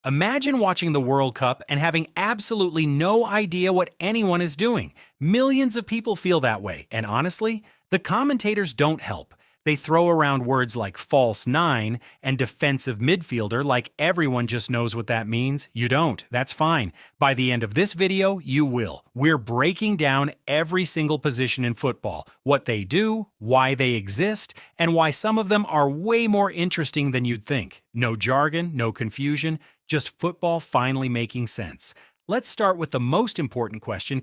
Imagine watching the World Cup and having absolutely no idea what anyone is doing. Millions of people feel that way, and honestly, the commentators don't help. They throw around words like false nine and defensive midfielder like everyone just knows what that means. You don't. That's fine. By the end of this video, you will. We're breaking down every single position in football, what they do, why they exist, and why some of them are way more interesting than you'd think. No jargon, no confusion, just football finally making sense. Let's start with the most important question,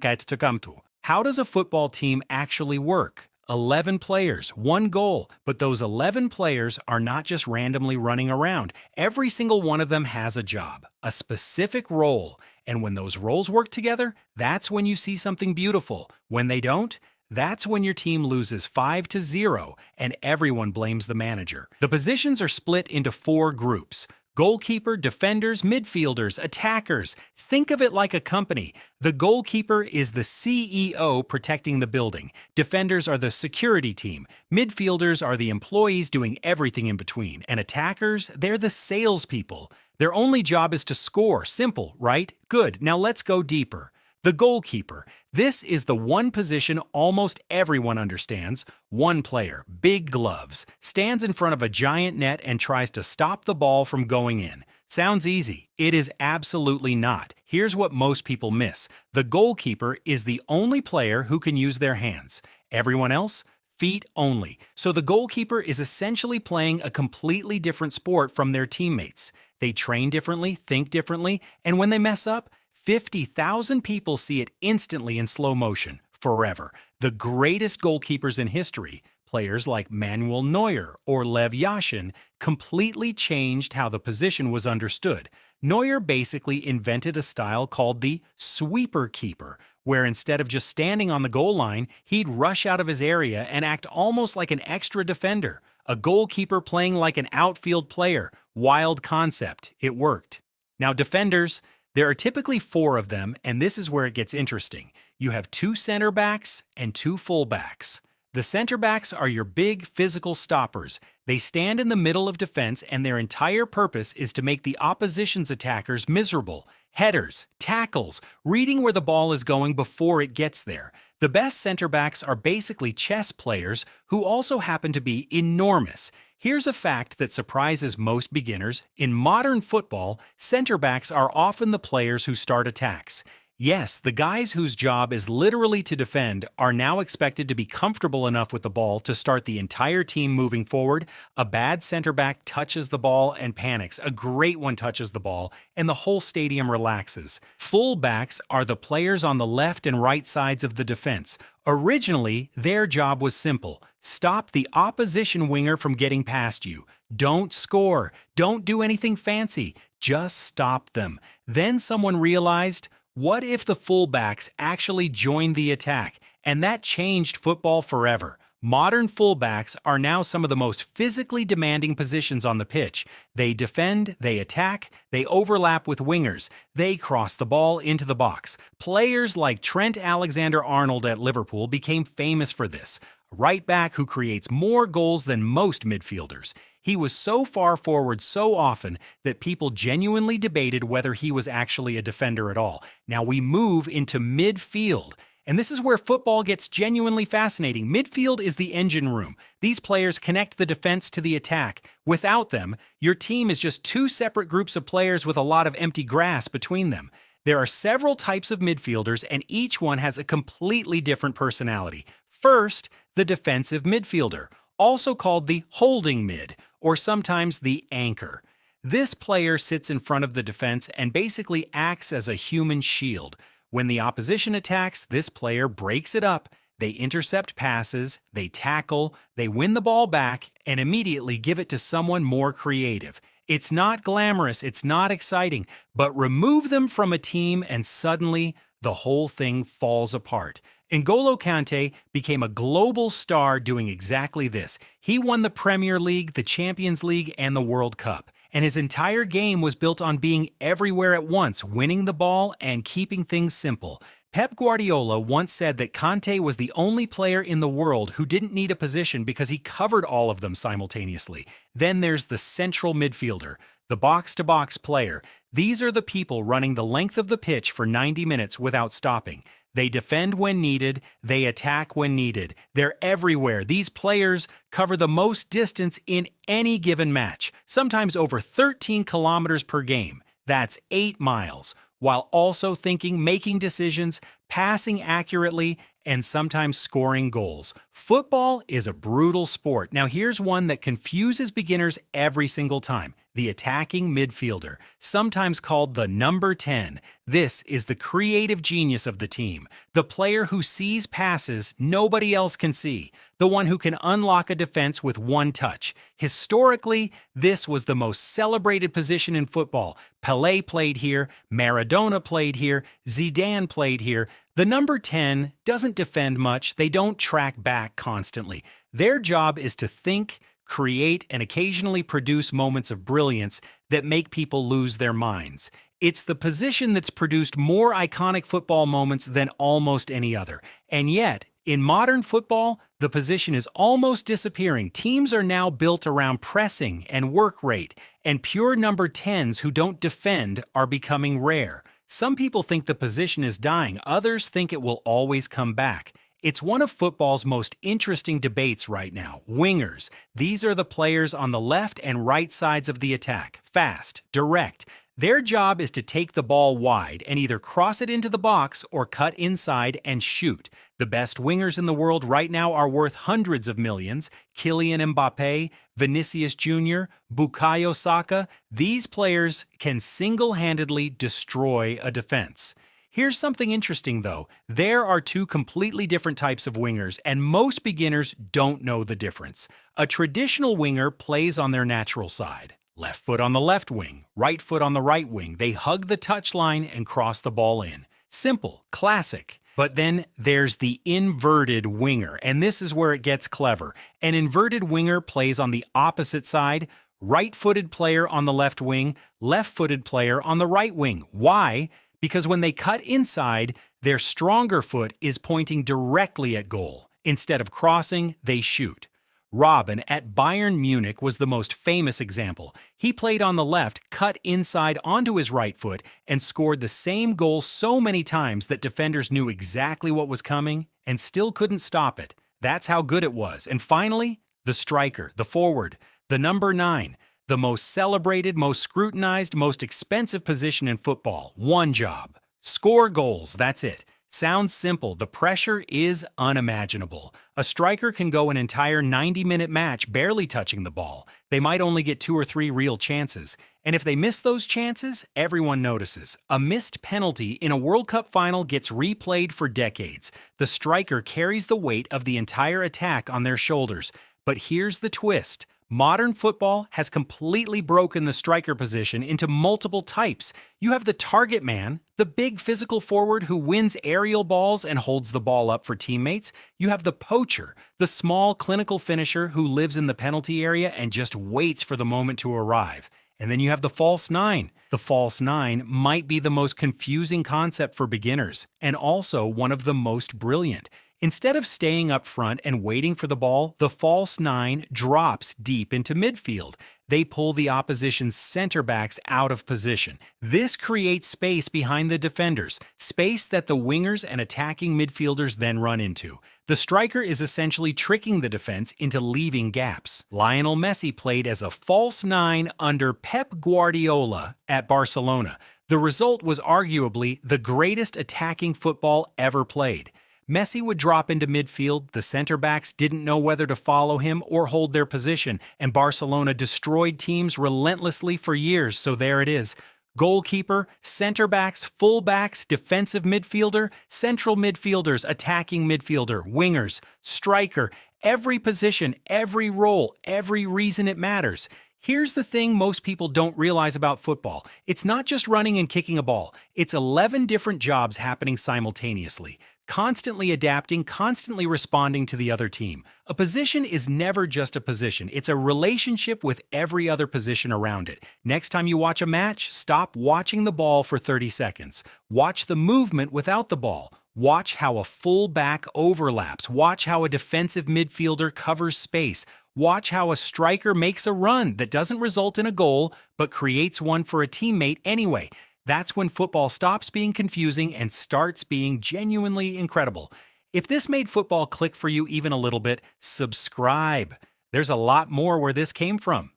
how does a football team actually work? 11 players, one goal, but those 11 players are not just randomly running around. Every single one of them has a job, a specific role, and when those roles work together, that's when you see something beautiful. When they don't, that's when your team loses 5-0 and everyone blames the manager. The positions are split into 4 groups. Goalkeeper, defenders, midfielders, attackers. Think of it like a company. The goalkeeper is the CEO protecting the building. Defenders are the security team. Midfielders are the employees doing everything in between. And attackers, they're the salespeople. Their only job is to score. Simple, right? Good. Now let's go deeper. The goalkeeper. This is the one position almost everyone understands. One player, big gloves, stands in front of a giant net and tries to stop the ball from going in. Sounds easy. It is absolutely not. Here's what most people miss. The goalkeeper is the only player who can use their hands. Everyone else? Feet only. So the goalkeeper is essentially playing a completely different sport from their teammates. They train differently, think differently, and when they mess up, 50,000 people see it instantly in slow motion, forever. The greatest goalkeepers in history, players like Manuel Neuer or Lev Yashin, completely changed how the position was understood. Neuer basically invented a style called the sweeper keeper, where instead of just standing on the goal line, he'd rush out of his area and act almost like an extra defender. A goalkeeper playing like an outfield player. Wild concept. It worked. Now defenders, there are typically 4 of them, and this is where it gets interesting. You have 2 center backs and 2 full backs. The center backs are your big physical stoppers. They stand in the middle of defense, and their entire purpose is to make the opposition's attackers miserable. Headers, tackles, reading where the ball is going before it gets there. The best center backs are basically chess players who also happen to be enormous. Here's a fact that surprises most beginners. In modern football, center backs are often the players who start attacks. Yes, the guys whose job is literally to defend are now expected to be comfortable enough with the ball to start the entire team moving forward. A bad center back touches the ball and panics. A great one touches the ball, and the whole stadium relaxes. Full backs are the players on the left and right sides of the defense. Originally, their job was simple. Stop the opposition winger from getting past you. Don't score. Don't do anything fancy. Just stop them. Then someone realized, what if the fullbacks actually joined the attack? And that changed football forever. Modern fullbacks are now some of the most physically demanding positions on the pitch. They defend, they attack, they overlap with wingers, they cross the ball into the box. Players like Trent Alexander-Arnold at Liverpool became famous for this. A right back who creates more goals than most midfielders. He was so far forward so often that people genuinely debated whether he was actually a defender at all. Now we move into midfield. And this is where football gets genuinely fascinating. Midfield is the engine room. These players connect the defense to the attack. Without them, your team is just 2 separate groups of players with a lot of empty grass between them. There are several types of midfielders, and each one has a completely different personality. First, the defensive midfielder, also called the holding mid, or sometimes the anchor. This player sits in front of the defense and basically acts as a human shield. When the opposition attacks, this player breaks it up. They intercept passes, they tackle, they win the ball back, and immediately give it to someone more creative. It's not glamorous, it's not exciting, but remove them from a team and suddenly the whole thing falls apart. N'Golo Kante became a global star doing exactly this. He won the Premier League, the Champions League, and the World Cup. And his entire game was built on being everywhere at once, winning the ball and keeping things simple. Pep Guardiola once said that Kante was the only player in the world who didn't need a position because he covered all of them simultaneously. Then there's the central midfielder, The box-to-box player. These are the people running the length of the pitch for 90 minutes without stopping. They defend when needed, they attack when needed. They're everywhere. These players cover the most distance in any given match, sometimes over 13 kilometers per game. That's 8 miles, while also thinking, making decisions, passing accurately, and sometimes scoring goals. Football is a brutal sport. Now here's one that confuses beginners every single time. The attacking midfielder, sometimes called the number 10. This is the creative genius of the team, the player who sees passes nobody else can see, the one who can unlock a defense with one touch. Historically, this was the most celebrated position in football. Pelé played here, Maradona played here, Zidane played here. The number 10 doesn't defend much, they don't track back constantly. Their job is to think, create, and occasionally produce moments of brilliance that make people lose their minds. It's the position that's produced more iconic football moments than almost any other. And yet, in modern football, the position is almost disappearing. Teams are now built around pressing and work rate, and pure number 10s who don't defend are becoming rare. Some people think the position is dying, others think it will always come back. It's one of football's most interesting debates right now. Wingers. These are the players on the left and right sides of the attack. Fast, direct. Their job is to take the ball wide and either cross it into the box or cut inside and shoot. The best wingers in the world right now are worth hundreds of millions. Kylian Mbappe, Vinicius Jr., Bukayo Saka. These players can single-handedly destroy a defense. Here's something interesting though. There are two completely different types of wingers, and most beginners don't know the difference. A traditional winger plays on their natural side. Left foot on the left wing, right foot on the right wing. They hug the touchline and cross the ball in. Simple, classic. But then there's the inverted winger, and this is where it gets clever. An inverted winger plays on the opposite side, right-footed player on the left wing, left-footed player on the right wing. Why? Because when they cut inside, their stronger foot is pointing directly at goal. Instead of crossing, they shoot. Robben at Bayern Munich was the most famous example. He played on the left, cut inside onto his right foot, and scored the same goal so many times that defenders knew exactly what was coming and still couldn't stop it. That's how good it was. And finally, the striker, the forward, the number 9. The most celebrated, most scrutinized, most expensive position in football. One job. Score goals, that's it. Sounds simple. The pressure is unimaginable. A striker can go an entire 90-minute match barely touching the ball. They might only get 2 or 3 real chances. And if they miss those chances, everyone notices. A missed penalty in a World Cup final gets replayed for decades. The striker carries the weight of the entire attack on their shoulders. But here's the twist. Modern football has completely broken the striker position into multiple types. You have the target man, the big physical forward who wins aerial balls and holds the ball up for teammates. You have the poacher, the small clinical finisher who lives in the penalty area and just waits for the moment to arrive. And then you have the false 9. The false 9 might be the most confusing concept for beginners, and also one of the most brilliant. Instead of staying up front and waiting for the ball, the false 9 drops deep into midfield. They pull the opposition's center backs out of position. This creates space behind the defenders, space that the wingers and attacking midfielders then run into. The striker is essentially tricking the defense into leaving gaps. Lionel Messi played as a false 9 under Pep Guardiola at Barcelona. The result was arguably the greatest attacking football ever played. Messi would drop into midfield, the center backs didn't know whether to follow him or hold their position, and Barcelona destroyed teams relentlessly for years, so there it is. Goalkeeper, center backs, full backs, defensive midfielder, central midfielders, attacking midfielder, wingers, striker, every position, every role, every reason it matters. Here's the thing most people don't realize about football. It's not just running and kicking a ball. It's 11 different jobs happening simultaneously. Constantly adapting, constantly responding to the other team. A position is never just a position. It's a relationship with every other position around it. Next time you watch a match, stop watching the ball for 30 seconds. Watch the movement without the ball. Watch how a full back overlaps. Watch how a defensive midfielder covers space. Watch how a striker makes a run that doesn't result in a goal, but creates one for a teammate anyway. That's when football stops being confusing and starts being genuinely incredible. If this made football click for you even a little bit, subscribe. There's a lot more where this came from.